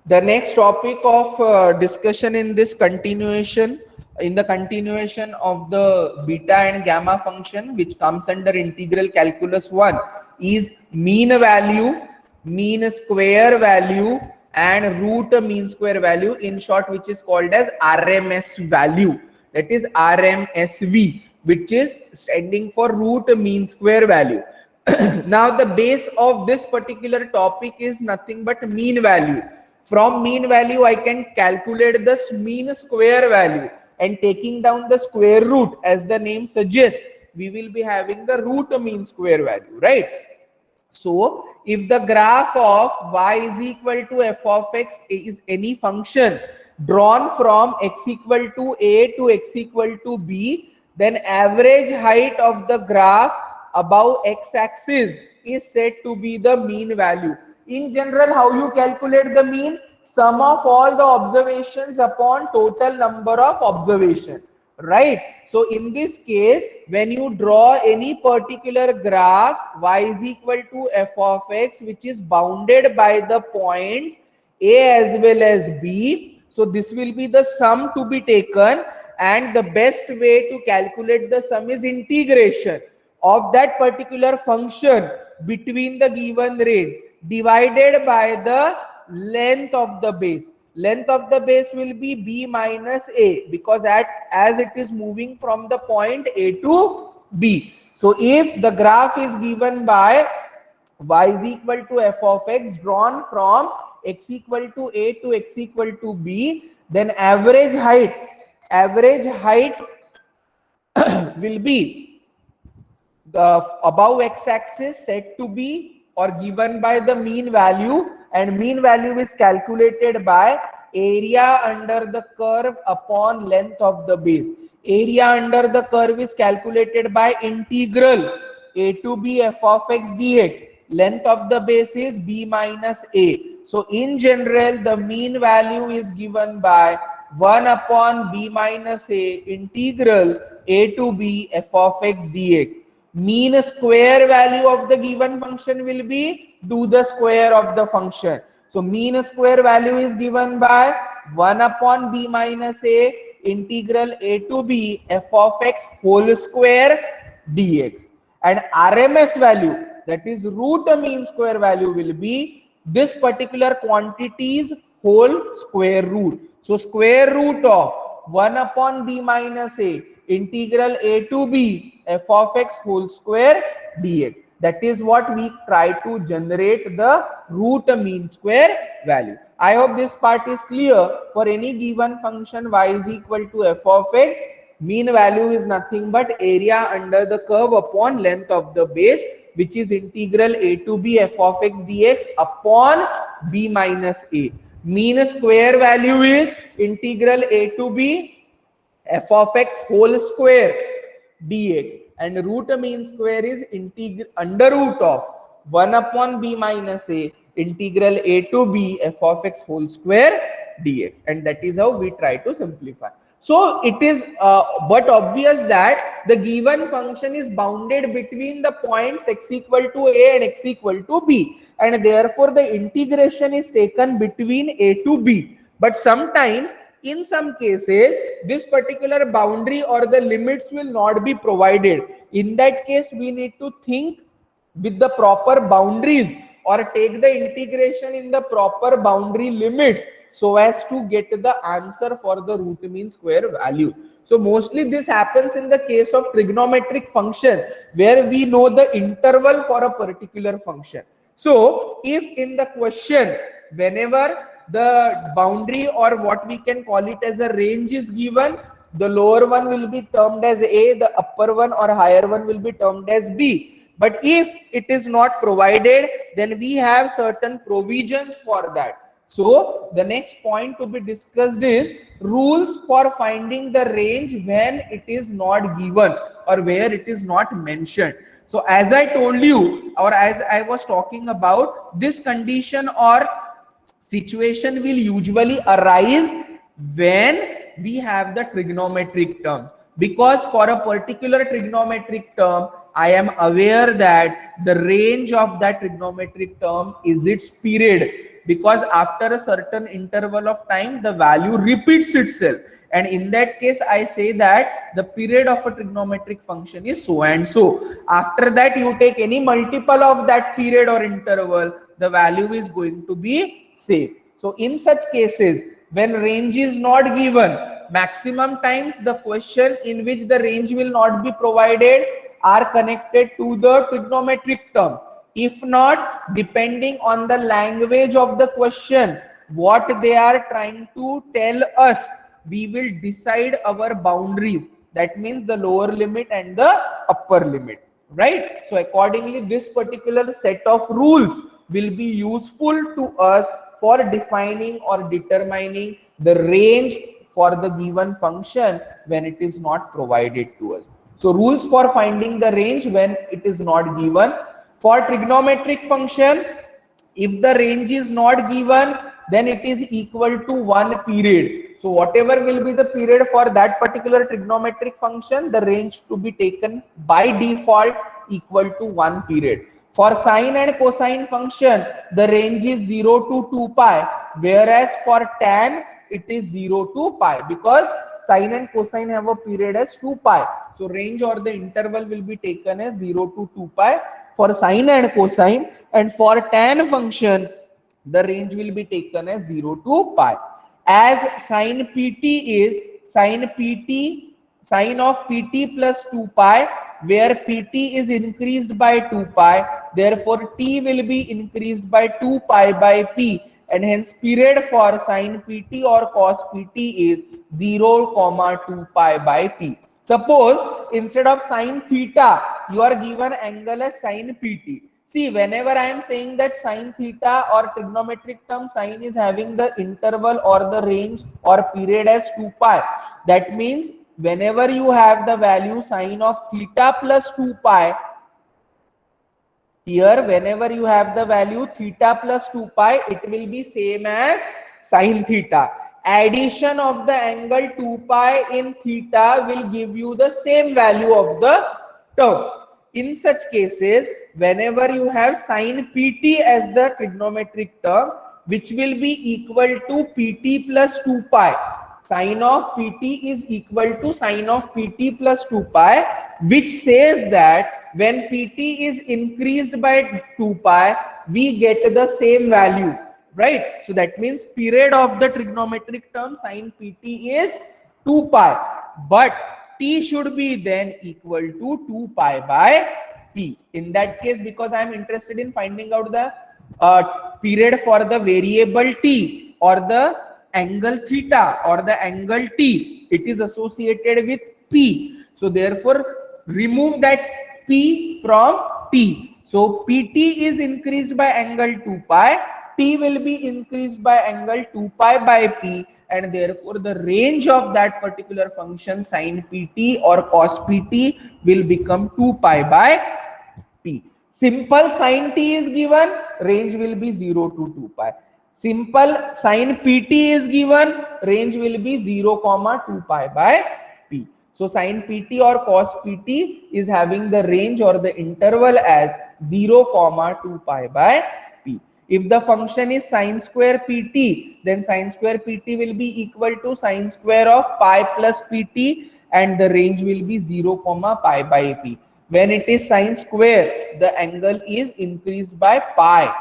The next topic of discussion in this continuation, in the continuation of the beta and gamma function, which comes under integral calculus 1, is mean value, mean square value, and root mean square value, in short, which is called as RMS value. That is RMSV, which is standing for root mean square value. Now the base of this particular topic is nothing but mean value. From mean value, I can calculate the mean square value, and taking down the square root, as the name suggests, we will be having the root mean square value, right? So if the graph of y is equal to f of x is any function drawn from x equal to a to x equal to b, then average height of the graph above x-axis is said to be the mean value. In general, how you calculate the mean? Sum of all the observations upon total number of observations, right? So in this case, when you draw any particular graph, y is equal to f of x, which is bounded by the points a as well as b, so this will be the sum to be taken, and the best way to calculate the sum is integration of that particular function between the given range divided by the length of the base. Length of the base will be b minus a, because as it is moving from the point a to b. So if the graph is given by y is equal to f of x drawn from x equal to a to x equal to b, then average height will be the above x-axis set to be or given by the mean value, and mean value is calculated by area under the curve upon length of the base. Area under the curve is calculated by integral a to b f of x dx. Length of the base is b minus a. So in general, the mean value is given by 1 upon b minus a integral a to b f of x dx. Mean square value of the given function will be do the square of the function. So mean square value is given by 1 upon b minus a integral a to b f of x whole square dx. And RMS value, that is root mean square value, will be this particular quantity's whole square root. So square root of 1 upon b minus a integral a to b f of x whole square dx. That is what we try to generate the root mean square value. I hope this part is clear. For any given function y is equal to f of x, mean value is nothing but area under the curve upon length of the base, which is integral a to b f of x dx upon b minus a. Mean square value is integral a to b f of x whole square dx, and root mean square is under root of 1 upon b minus a integral a to b f of x whole square dx, and that is how we try to simplify. So it is but obvious that the given function is bounded between the points x equal to a and x equal to b, and therefore the integration is taken between a to b. But sometimes, in some cases, this particular boundary or the limits will not be provided. In that case, we need to think with the proper boundaries or take the integration in the proper boundary limits so as to get the answer for the root mean square value. So mostly this happens in the case of trigonometric function, where we know the interval for a particular function. So if in the question, whenever the boundary or what we can call it as a range is given, the lower one will be termed as a, the upper one or higher one will be termed as b. But if it is not provided, then we have certain provisions for that. So the next point to be discussed is rules for finding the range when it is not given or where it is not mentioned. So as I told you, or as I was talking about, this condition or situation will usually arise when we have the trigonometric terms, because for a particular trigonometric term, I am aware that the range of that trigonometric term is its period. because after a certain interval of time the value repeats itself, and in that case I say that the period of a trigonometric function is so and so. After that you take any multiple of that period or interval, the value is going to be same. So in such cases, when range is not given, maximum times the question in which the range will not be provided are connected to the trigonometric terms. If not, depending on the language of the question, what they are trying to tell us, we will decide our boundaries. That means the lower limit and the upper limit, right? So accordingly, this particular set of rules will be useful to us for defining or determining the range for the given function when it is not provided to us. So rules for finding the range when it is not given. For trigonometric function, if the range is not given, then it is equal to 1 period. So whatever will be the period for that particular trigonometric function, the range to be taken by default equal to 1 period. For sine and cosine function, the range is 0 to 2 pi, whereas for tan, it is 0 to pi, because sine and cosine have a period as 2 pi. So range or the interval will be taken as 0 to 2 pi for sine and cosine, and for tan function, the range will be taken as 0 to pi. As sine pt is sine of pt plus 2 pi, where pt is increased by 2 pi, therefore t will be increased by 2 pi by p, and hence period for sine pt or cos pt is 0, 2 pi by p. Suppose instead of sine theta, you are given angle as sine pt. See, whenever I am saying that sine theta or trigonometric term, sine is having the interval or the range or period as 2 pi. That means whenever you have the value sine of theta plus 2 pi, here whenever you have the value theta plus 2 pi, it will be same as sine theta. Addition of the angle 2 pi in theta will give you the same value of the term. In such cases, whenever you have sine pt as the trigonometric term, which will be equal to pt plus 2 pi, sine of pt is equal to sine of pt plus 2 pi, which says that when pt is increased by 2 pi, we get the same value, right? So that means period of the trigonometric term sine pt is 2 pi, but t should be then equal to 2 pi by p. In that case, because I am interested in finding out the period for the variable t or the angle theta or the angle t, it is associated with p. So therefore, remove that p from t. So pt is increased by angle 2 pi, t will be increased by angle 2 pi by p, and therefore the range of that particular function sine pt or cos pt will become 2 pi by p. Simple sine t is given, range will be 0 to 2 pi. Simple sine pt is given, range will be 0, 2 pi by p. So sine pt or cos pt is having the range or the interval as 0, 2 pi by p. If the function is sine square pt, then sine square pt will be equal to sine square of pi plus pt, and the range will be 0, pi by p. When it is sine square, the angle is increased by pi.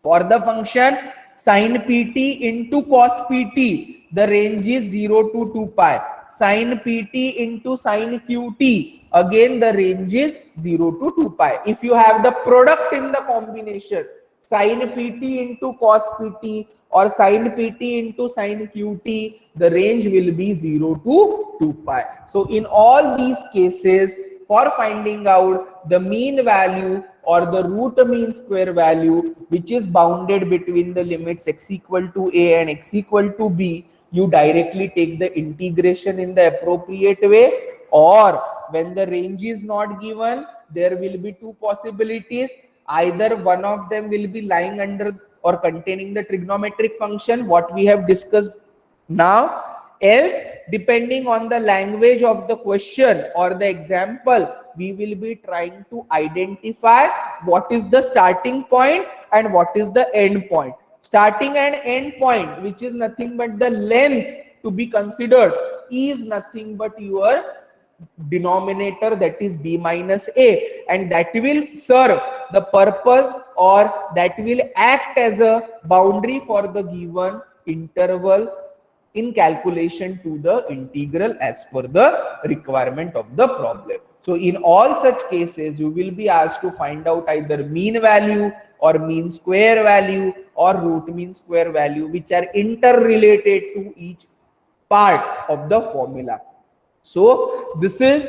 For the function sine pt into cos pt, the range is 0 to 2 pi. Sine pt into sine qt, again the range is 0 to 2 pi. If you have the product in the combination, sine pt into cos pt or sine pt into sine qt, the range will be 0 to 2 pi. So in all these cases, for finding out the mean value or the root mean square value, which is bounded between the limits x equal to a and x equal to b, you directly take the integration in the appropriate way, or when the range is not given, there will be two possibilities. Either one of them will be lying under or containing the trigonometric function, what we have discussed now, else depending on the language of the question or the example, we will be trying to identify what is the starting point and what is the end point. starting and end point, which is nothing but the length to be considered, is nothing but your denominator, that is b minus a, and that will serve the purpose, or that will act as a boundary for the given interval in calculation to the integral as per the requirement of the problem. So in all such cases, you will be asked to find out either mean value or mean square value or root mean square value, which are interrelated to each part of the formula. So this is